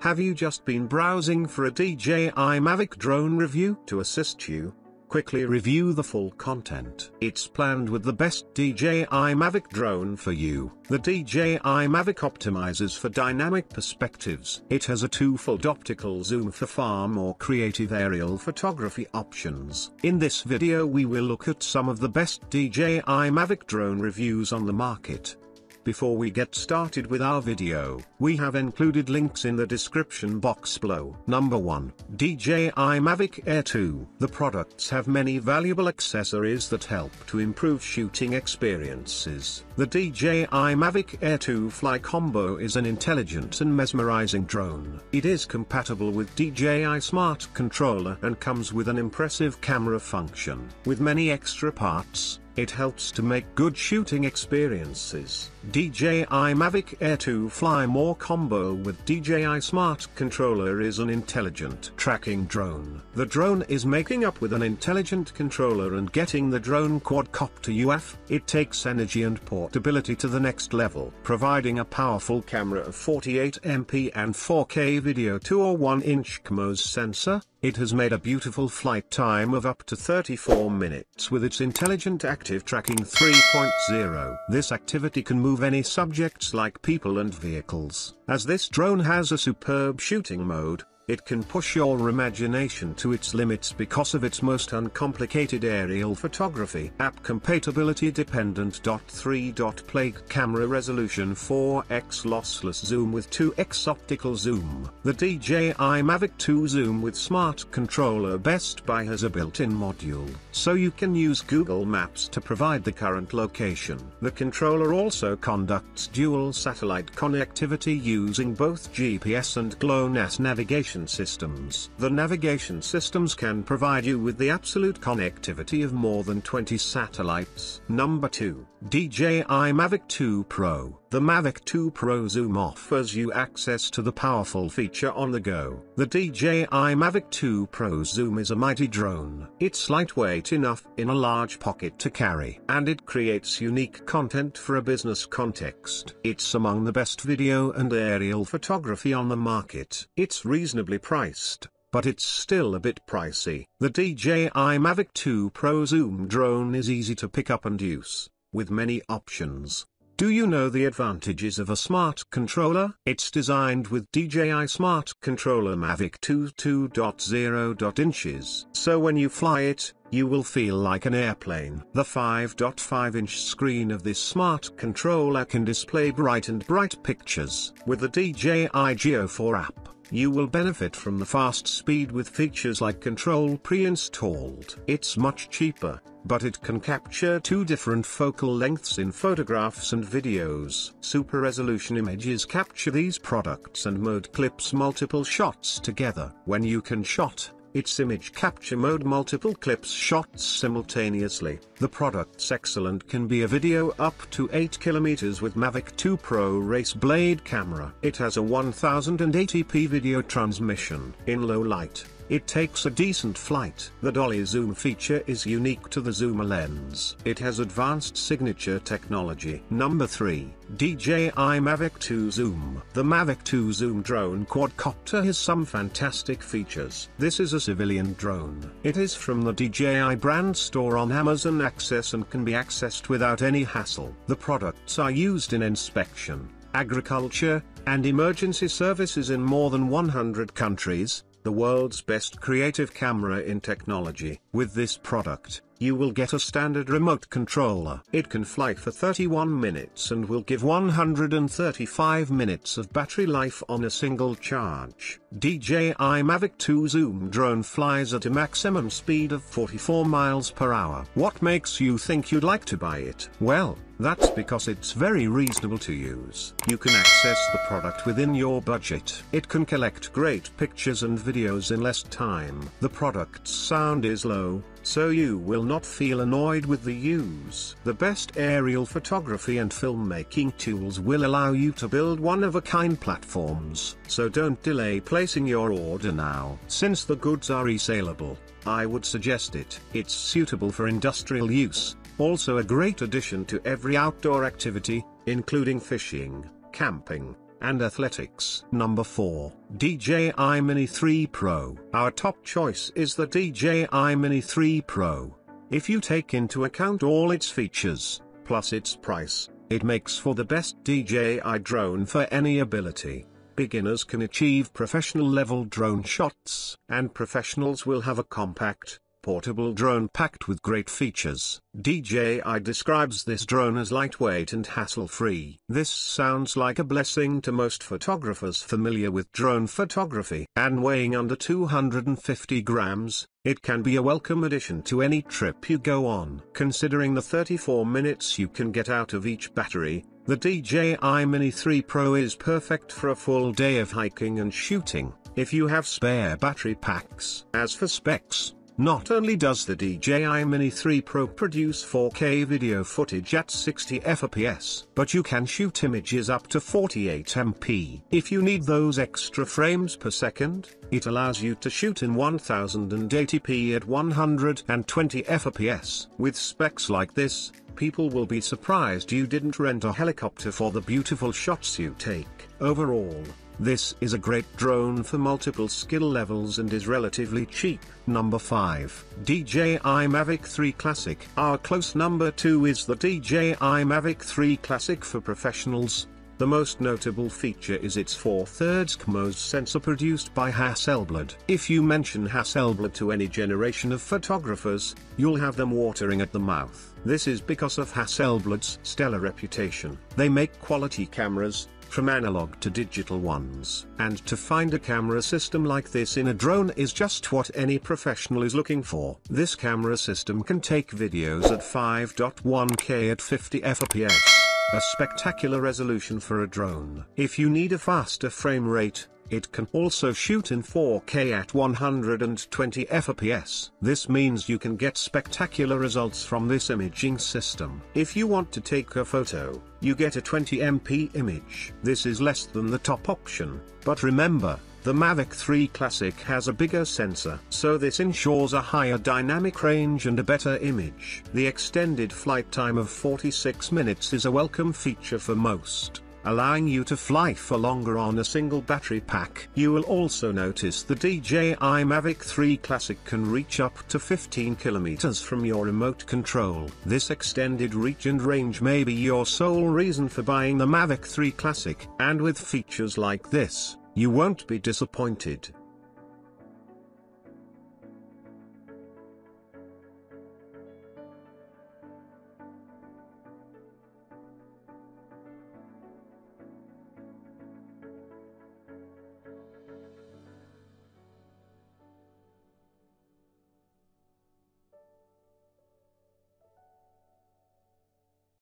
Have you just been browsing for a DJI Mavic drone review? To assist you, quickly review the full content. It's planned with the best DJI Mavic drone for you. The DJI Mavic optimizes for dynamic perspectives. It has a two-fold optical zoom for far more creative aerial photography options. In this video we will look at some of the best DJI Mavic drone reviews on the market. Before we get started with our video, we have included links in the description box below. Number 1. DJI Mavic Air 2. The products have many valuable accessories that help to improve shooting experiences. The DJI Mavic Air 2 Fly Combo is an intelligent and mesmerizing drone. It is compatible with DJI Smart Controller and comes with an impressive camera function. With many extra parts, it helps to make good shooting experiences. DJI Mavic Air 2 Fly More Combo with DJI Smart Controller is an intelligent tracking drone. The drone is making up with an intelligent controller and getting the drone quadcopter UF. It takes energy and portability to the next level, providing a powerful camera of 48MP and 4K video 2 or 1-inch CMOS sensor. It has made a beautiful flight time of up to 34 minutes with its intelligent active tracking 3.0. This activity can move any subjects like people and vehicles. As this drone has a superb shooting mode, it can push your imagination to its limits because of its most uncomplicated aerial photography. App compatibility dependent. 3. Play camera resolution 4x lossless zoom with 2x optical zoom. The DJI Mavic 2 Zoom with Smart Controller Best Buy has a built-in module, so you can use Google Maps to provide the current location. The controller also conducts dual satellite connectivity using both GPS and GLONASS navigation systems. The navigation systems can provide you with the absolute connectivity of more than 20 satellites. Number 2. DJI Mavic 2 Pro. The Mavic 2 Pro Zoom offers you access to the powerful feature on the go. The DJI Mavic 2 Pro Zoom is a mighty drone. It's lightweight enough in a large pocket to carry, and it creates unique content for a business context. It's among the best video and aerial photography on the market. It's reasonably priced, but it's still a bit pricey. The DJI Mavic 2 Pro Zoom drone is easy to pick up and use, with many options. Do you know the advantages of a smart controller? It's designed with DJI Smart Controller Mavic 2 2.0 inches. So when you fly it, you will feel like an airplane. The 5.5-inch screen of this smart controller can display bright pictures. With the DJI Geo 4 app, you will benefit from the fast speed with features like control pre-installed. It's much cheaper, but it can capture 2 different focal lengths in photographs and videos. Super resolution images capture these products and mode clips multiple shots together. When you can shot, its image capture mode multiple clips shots simultaneously. The product's excellent can be a video up to 8 km with Mavic 2 Pro Race Blade camera. It has a 1080p video transmission. In low light, it takes a decent flight. The dolly zoom feature is unique to the zoomer lens. It has advanced signature technology. Number 3. DJI Mavic 2 Zoom. The Mavic 2 Zoom drone quadcopter has some fantastic features. This is a civilian drone. It is from the DJI brand store on Amazon Access and can be accessed without any hassle. The products are used in inspection, agriculture, and emergency services in more than 100 countries. The world's best creative camera in technology. With this product, you will get a standard remote controller. It can fly for 31 minutes and will give 135 minutes of battery life on a single charge. DJI Mavic 2 Zoom drone flies at a maximum speed of 44 miles per hour. What makes you think you'd like to buy it? Well, that's because it's very reasonable to use. You can access the product within your budget. It can collect great pictures and videos in less time. The product's sound is low, so you will not feel annoyed with the use. The best aerial photography and filmmaking tools will allow you to build one-of-a-kind platforms. So don't delay placing your order now. Since the goods are resaleable, I would suggest it. It's suitable for industrial use. Also a great addition to every outdoor activity, including fishing, camping, and athletics. Number 4. DJI Mini 3 Pro. Our top choice is the DJI Mini 3 Pro. If you take into account all its features, plus its price, it makes for the best DJI drone for any ability. Beginners can achieve professional-level drone shots, and professionals will have a compact, portable drone packed with great features. DJI describes this drone as lightweight and hassle-free. This sounds like a blessing to most photographers familiar with drone photography. And weighing under 250 grams, it can be a welcome addition to any trip you go on. Considering the 34 minutes you can get out of each battery, the DJI Mini 3 Pro is perfect for a full day of hiking and shooting, if you have spare battery packs. As for specs, not only does the DJI Mini 3 Pro produce 4K video footage at 60 fps, but you can shoot images up to 48 MP. If you need those extra frames per second, it allows you to shoot in 1080p at 120 fps. With specs like this, people will be surprised you didn't rent a helicopter for the beautiful shots you take. Overall, this is a great drone for multiple skill levels and is relatively cheap. Number 5. DJI Mavic 3 Classic. Our close number 2 is the DJI Mavic 3 Classic for professionals. The most notable feature is its 4/3 CMOS sensor produced by Hasselblad. If you mention Hasselblad to any generation of photographers, you'll have them watering at the mouth. This is because of Hasselblad's stellar reputation. They make quality cameras, from analog to digital ones. And to find a camera system like this in a drone is just what any professional is looking for. This camera system can take videos at 5.1K at 50 fps. A spectacular resolution for a drone. If you need a faster frame rate, it can also shoot in 4K at 120 fps. This means you can get spectacular results from this imaging system. If you want to take a photo, you get a 20 MP image. This is less than the top option, but remember, the Mavic 3 Classic has a bigger sensor, so this ensures a higher dynamic range and a better image. The extended flight time of 46 minutes is a welcome feature for most, allowing you to fly for longer on a single battery pack. You will also notice the DJI Mavic 3 Classic can reach up to 15 kilometers from your remote control. This extended reach and range may be your sole reason for buying the Mavic 3 Classic, and with features like this, you won't be disappointed.